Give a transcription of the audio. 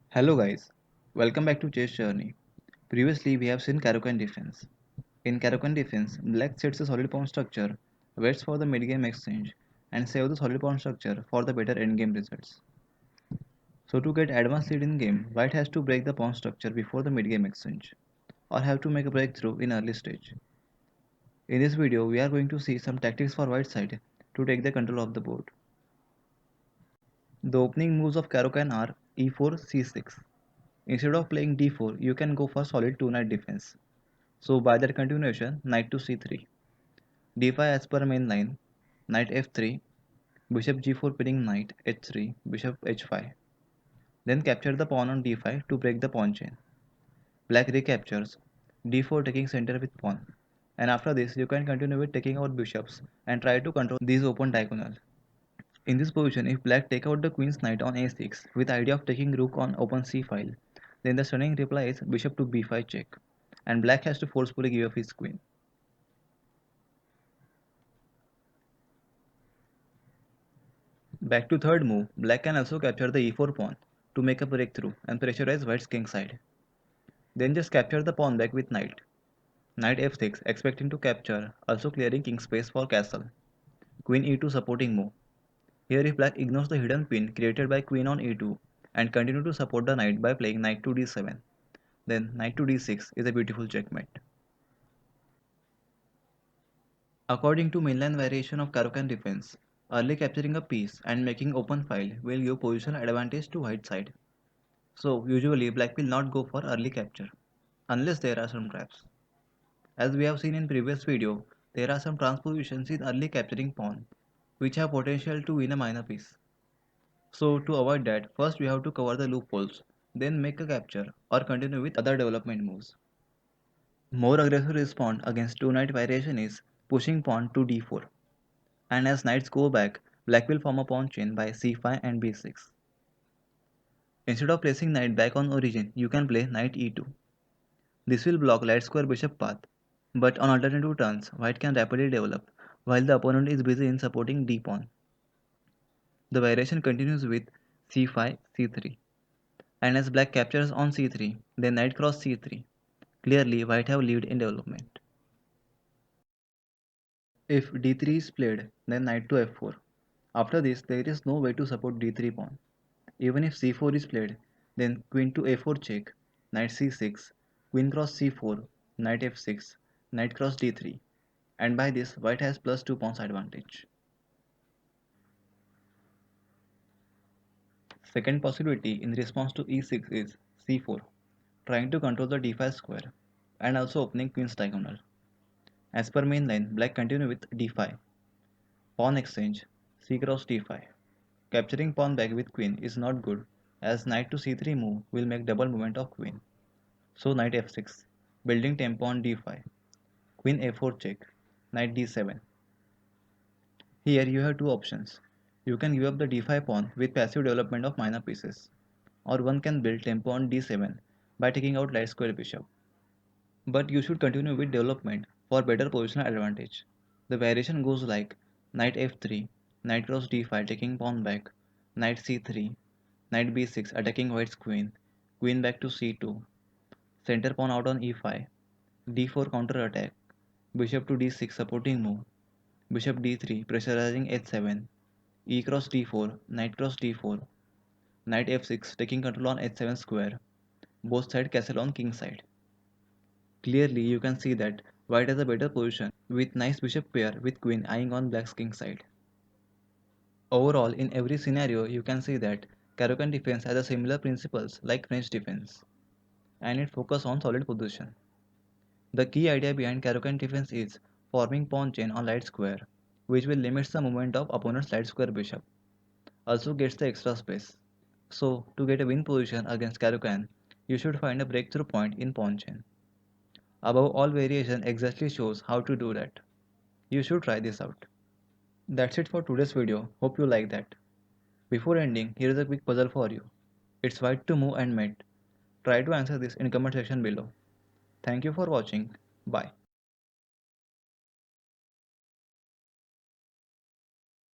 Hello guys, welcome back to Chess Journey. Previously we have seen Caro-Kann defense. In Caro-Kann defense, black sets a solid pawn structure, waits for the mid-game exchange, and saves the solid pawn structure for the better endgame results. So to get advanced lead in game, white has to break the pawn structure before the mid-game exchange, or have to make a breakthrough in early stage. In this video, we are going to see some tactics for white side to take the control of the board. The opening moves of Caro-Kann are e4, c6. Instead of playing d4, you can go for solid 2-knight defense. So by that continuation, knight to c3, d5 as per main line, knight f3, bishop g4 pinning knight h3, bishop h5. Then capture the pawn on d5 to break the pawn chain. Black recaptures, d4 taking center with pawn. And after this, you can continue with taking out bishops and try to control these open diagonal. In this position, if black take out the queen's knight on a6 with idea of taking rook on open c file, then the stunning reply is bishop to b5 check, and black has to forcefully give up his queen. Back to third move, black can also capture the e4 pawn to make a breakthrough and pressurize white's king side. Then just capture the pawn back with knight. Knight f6 expecting to capture, also clearing king space for castle. Queen e2 supporting move. Here if black ignores the hidden pin created by queen on e2 and continue to support the knight by playing knight to d7, then knight to d6 is a beautiful checkmate. According to mainline variation of Caro-Kann defense, early capturing a piece and making open file will give positional advantage to white side. So usually black will not go for early capture, unless there are some traps. As we have seen in previous video, there are some transpositions in early capturing pawn, which have potential to win a minor piece. So to avoid that, first we have to cover the loopholes, then make a capture or continue with other development moves. More aggressive response against two knight variation is pushing pawn to d4, and as knights go back, black will form a pawn chain by c5 and b6. Instead of placing knight back on origin, you can play knight e2. This will block light square bishop path, but on alternative turns, white can rapidly develop while the opponent is busy in supporting d pawn. The variation continues with c5, c3, and as black captures on c3, then knight cross c3. Clearly, white have lead in development. If d3 is played, then knight to f4. After this, there is no way to support d3 pawn. Even if c4 is played, then queen to a4 check, knight c6, queen cross c4, knight f6, knight cross d3, and by this white has plus 2 pawns advantage. Second possibility in response to e6 is c4, trying to control the d5 square and also opening queen's diagonal. As per main line, black continue with d5, pawn exchange, c cross d5. Capturing pawn back with queen is not good as knight to c3 move will make double movement of queen. So knight f6, building tempo on d5, queen a4 check, knight d7. Here you have two options. You can give up the d5 pawn with passive development of minor pieces, or one can build tempo on d7 by taking out light square bishop. But you should continue with development for better positional advantage. The variation goes like knight f3, knight cross d5 taking pawn back, knight c3, knight b6 attacking white's queen, queen back to c2, center pawn out on e5, d4 counter attack, bishop to d6 supporting move, bishop d3 pressurizing h7, e cross d4, knight cross d4, knight f6 taking control on h7 square, both side castle on king side. Clearly you can see that white has a better position with nice bishop pair with queen eyeing on black's king side. Overall, in every scenario you can see that Caro-Kann defense has a similar principles like French defense, and it focus on solid position. The key idea behind Caro-Kann defense is forming pawn chain on light square, which will limit the movement of opponent's light square bishop, also gets the extra space. So, to get a win position against Caro-Kann, you should find a breakthrough point in pawn chain. Above all variation exactly shows how to do that. You should try this out. That's it for today's video, hope you like that. Before ending, here is a quick puzzle for you. It's white to move and mate. Try to answer this in comment section below. Thank you for watching. Bye.